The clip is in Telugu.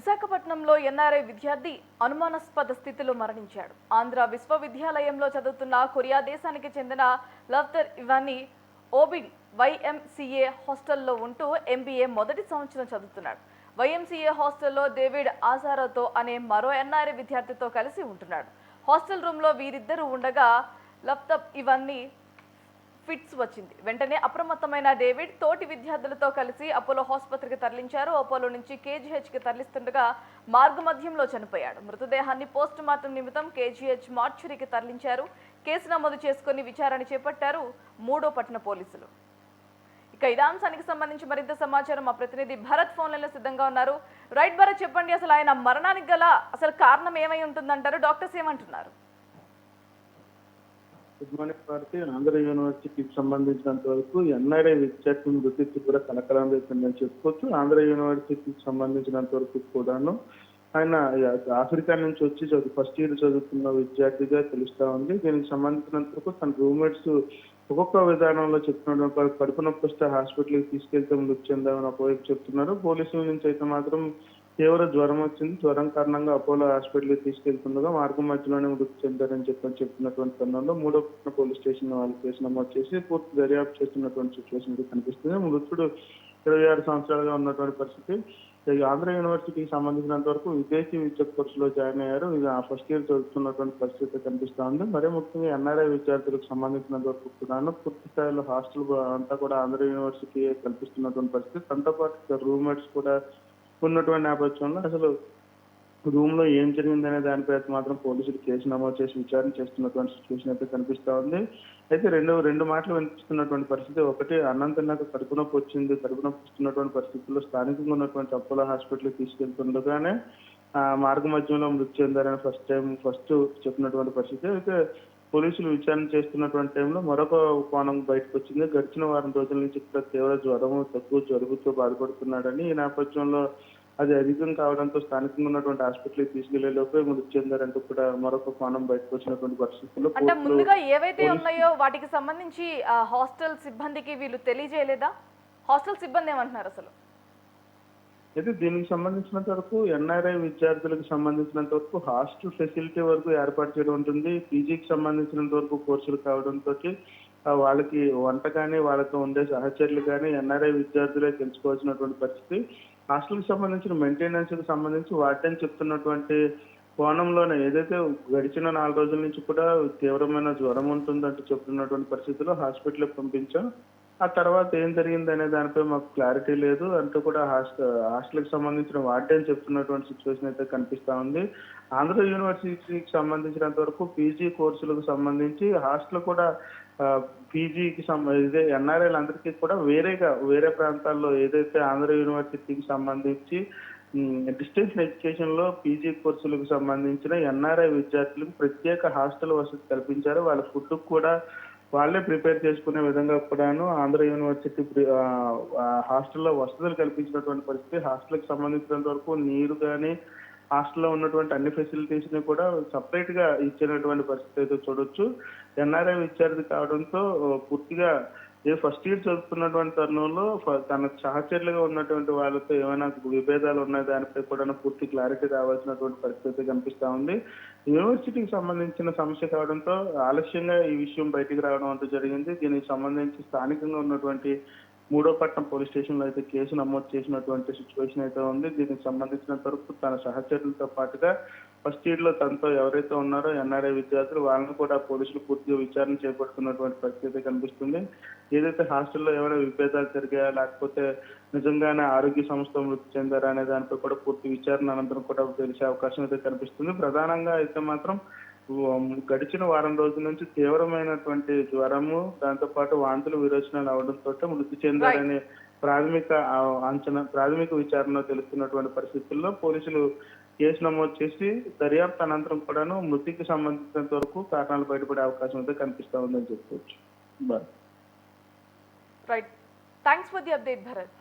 విశాఖపట్నంలో ఎన్ఆర్ఐ విద్యార్థి అనుమానాస్పద స్థితిలో మరణించాడు. ఆంధ్ర విశ్వవిద్యాలయంలో చదువుతున్న కొరియా దేశానికి చెందిన లవ్తర్ ఇవాని ఓబింగ్ వైఎంసీఏ హాస్టల్లో ఉంటూ ఎంబీఏ మొదటి సంవత్సరం చదువుతున్నాడు. వైఎంసీఏ హాస్టల్లో డేవిడ్ ఆజారోతో అనే మరో ఎన్ఆర్ఐ విద్యార్థితో కలిసి ఉంటున్నాడు. హాస్టల్ రూమ్లో వీరిద్దరూ ఉండగా లవ్తర్ ఇవాన్ని ఫిట్స్ వచ్చింది. వెంటనే అప్రమత్తమైన డేవిడ్ తోటి విద్యార్థులతో కలిసి అపోలో ఆసుపత్రికి తరలించారు. అపోలో నుంచి కేజీహెచ్కి తరలిస్తుండగా మార్గమధ్యంలో చనిపోయాడు. మృతదేహాన్ని పోస్ట్ మార్టం నిమిత్తం కేజీహెచ్ మార్చురీకి తరలించారు. కేసు నమోదు చేసుకుని విచారణ చేపట్టారు 3వ పట్టణ పోలీసులు. ఇక ఇదే అంశానికి సంబంధించి మరింత సమాచారం మా ప్రతినిధి భరత్ ఫోన్ లైన్లో సిద్ధంగా ఉన్నారు. రైట్ భరత్, చెప్పండి, అసలు ఆయన మరణానికి గల అసలు కారణం ఏమై ఉంటుందంటారు? డాక్టర్స్ ఏమంటున్నారు? Good morning Bharati. ఆంధ్ర యూనివర్సిటీకి సంబంధించినంత వరకు ఎన్ఆర్ఐ విద్యార్థి మృతి కూడా కలకలం రేపిందని చెప్పుకోవచ్చు. ఆంధ్ర యూనివర్సిటీకి సంబంధించినంత వరకు కూడాను ఆయన ఆఫ్రికా నుంచి వచ్చి ఫస్ట్ ఇయర్ చదువుతున్న విద్యార్థిగా తెలుస్తా ఉంది. దీనికి సంబంధించినంత వరకు తన రూమ్మేట్స్ ఒక్కొక్క విధానంలో చెప్తున్నారు. కడుపు నొప్పి వస్తే హాస్పిటల్కి తీసుకెళ్తే మృతి చెందామని ఒకవైపు చెప్తున్నారు. పోలీసుల నుంచి అయితే మాత్రం తీవ్ర జ్వరం వచ్చింది, జ్వరం కారణంగా అపోలో హాస్పిటల్కి తీసుకెళ్తుండగా మార్గం మధ్యలోనే మృతి చెందారని చెప్తున్నటువంటి తరుణంలో 3వ పోలీస్ స్టేషన్ వాళ్ళు కేసు నమోదు చేసి పూర్తి దర్యాప్తు చేస్తున్నటువంటి సిచ్యువేషన్ కనిపిస్తుంది. మృతుడు 26 సంవత్సరాలుగా ఉన్నటువంటి పరిస్థితి. ఆంధ్ర యూనివర్సిటీకి సంబంధించినంత వరకు విదేశీ విద్య కోర్సులో జాయిన్ అయ్యారు. ఇది ఫస్ట్ ఇయర్ చదువుతున్నటువంటి పరిస్థితి కనిపిస్తూ ఉంది. మరీ ముఖ్యంగా ఎన్ఆర్ఐ విద్యార్థులకు సంబంధించినంత వరకు కూడాను పూర్తి స్థాయిలో హాస్టల్ అంతా కూడా ఆంధ్ర యూనివర్సిటీ కల్పిస్తున్నటువంటి పరిస్థితి. దాంతో పాటు రూమ్మేట్స్ కూడా ఉన్నటువంటి నేపథ్యంలో అసలు రూమ్ లో ఏం జరిగిందనే దానిపై మాత్రం పోలీసులు కేసు నమోదు చేసి విచారణ చేస్తున్నటువంటి సిచ్యువేషన్ అయితే కనిపిస్తా ఉంది. అయితే రెండు మాటలు వినిపిస్తున్నటువంటి పరిస్థితి. ఒకటి, అన్నం తిన్నాక కడుపు నొప్పి వచ్చింది, కడుపు నొప్పి వస్తున్నటువంటి పరిస్థితుల్లో స్థానికంగా ఉన్నటువంటి అపోలో హాస్పిటల్కి తీసుకెళ్తుండగానే మార్గ మధ్యంలో మృతి చెందారని ఫస్ట్ చెప్పినటువంటి పరిస్థితి. అయితే పోలీసులు విచారణ చేస్తున్నటువంటి టైంలో మరొక కోణం బయటకు వచ్చింది. గడిచిన వారం రోజుల నుంచి కూడా తీవ్ర జ్వరము, తక్కువ జలుబుతో బాధపడుతున్నాడని, ఈ నేపథ్యంలో అది అధికం కావడంతో స్థానికంగా ఉన్నటువంటి హాస్పిటల్కి తీసుకెళ్లే లోపే మృతి చెందారంటూ కూడా మరొక కోణం బయటకు వచ్చినటువంటి పరిస్థితుల్లో అంటే ముందుగా ఏవైతే ఉన్నాయో వాటికి సంబంధించి హాస్టల్ సిబ్బందికి వీళ్ళు తెలియజేయలేదా? హాస్టల్ సిబ్బంది ఏమంటున్నారు అసలు? అయితే దీనికి సంబంధించినంత వరకు ఎన్ఆర్ఐ విద్యార్థులకు సంబంధించినంత వరకు హాస్టల్ ఫెసిలిటీ వరకు ఏర్పాటు చేయడం ఉంటుంది. పీజీకి సంబంధించినంత వరకు కోర్సులు కావడంతో వాళ్ళకి వంట కానీ వాళ్ళతో ఉండే సహచరులు కానీ ఎన్ఆర్ఐ విద్యార్థులే తెలుసుకోవాల్సినటువంటి పరిస్థితి. హాస్టల్కి సంబంధించిన మెయింటెనెన్స్కి సంబంధించి వాటిని చెప్తున్నటువంటి కోణంలోనే ఏదైతే గడిచిన 4 రోజుల నుంచి కూడా తీవ్రమైన జ్వరం ఉంటుందంటూ చెప్తున్నటువంటి పరిస్థితిలో హాస్పిటల్కి పంపించాం. ఆ తర్వాత ఏం జరిగింది అనే దానిపై మాకు క్లారిటీ లేదు అంటూ కూడా హాస్టల్కి సంబంధించిన వార్డెన్ చెప్తున్నటువంటి సిచ్యువేషన్ అయితే కనిపిస్తా ఉంది. ఆంధ్ర యూనివర్సిటీకి సంబంధించినంత వరకు పీజీ కోర్సులకు సంబంధించి హాస్టల్ కూడా పీజీకి ఇదే ఎన్ఆర్ఐలందరికీ కూడా వేరే ప్రాంతాల్లో ఏదైతే ఆంధ్ర యూనివర్సిటీకి సంబంధించి డిస్టెన్స్ ఎడ్యుకేషన్ లో పీజీ కోర్సులకు సంబంధించిన ఎన్ఆర్ఐ విద్యార్థులకు ప్రత్యేక హాస్టల్ వసతి కల్పించారు. వాళ్ళ ఫుడ్ కూడా వాళ్ళే ప్రిపేర్ చేసుకునే విధంగా కూడాను ఆంధ్ర యూనివర్సిటీ హాస్టల్లో వసతులు కల్పించినటువంటి పరిస్థితి. హాస్టల్కి సంబంధించినంత వరకు నీరు కానీ హాస్టల్లో ఉన్నటువంటి అన్ని ఫెసిలిటీస్ ని కూడా సపరేట్ గా ఇచ్చినటువంటి పరిస్థితి అయితే చూడొచ్చు. ఎన్ఆర్ఐ విద్యార్థి కావడంతో పూర్తిగా ఫస్ట్ ఇయర్ చదువుతున్నటువంటి తరుణంలో తన సహచరులుగా ఉన్నటువంటి వాళ్ళతో ఏమైనా విభేదాలు ఉన్నాయి దానిపై కూడా పూర్తి క్లారిటీ రావాల్సినటువంటి పరిస్థితి కనిపిస్తా ఉంది. యూనివర్సిటీకి సంబంధించిన సమస్య కావడంతో ఆలస్యంగా ఈ విషయం బయటికి రావడం అంటూ జరిగింది. దీనికి సంబంధించి స్థానికంగా ఉన్నటువంటి 3వ పట్టణం పోలీస్ స్టేషన్ లో అయితే కేసు నమోదు చేసినటువంటి సిచ్యువేషన్ అయితే ఉంది. దీనికి సంబంధించినంత వరకు తన సహచరులతో పాటుగా ఫస్ట్ ఇయర్ లో తనతో ఎవరైతే ఉన్నారో ఎన్ఆర్ఐ విద్యార్థులు వాళ్ళని కూడా పోలీసులు పూర్తిగా విచారణ చేపడుతున్నటువంటి పరిస్థితి కనిపిస్తుంది. ఏదైతే హాస్టల్లో ఏమైనా విభేదాలు జరిగాయా లేకపోతే నిజంగానే ఆరోగ్య సంస్థ మృతి చెందారా అనే దానిపై కూడా పూర్తి విచారణ అనంతరం కూడా తెలిసే అవకాశం అయితే కనిపిస్తుంది. ప్రధానంగా అయితే మాత్రం గడిచిన వారం రోజుల నుంచి తీవ్రమైనటువంటి జ్వరము, దాంతో పాటు వాంతులు విరోచనాలు అవడంతో మృతి చెందారనే ప్రాథమిక విచారణలో తెలుస్తున్నటువంటి పరిస్థితుల్లో పోలీసులు కేసు నమోదు చేసి దర్యాప్తు అనంతరం కూడాను మృతికి సంబంధించినంత వరకు కారణాలు బయటపడే అవకాశం అయితే కనిపిస్తా ఉందని చెప్పుకోవచ్చు. Right, thanks for the update Bharat.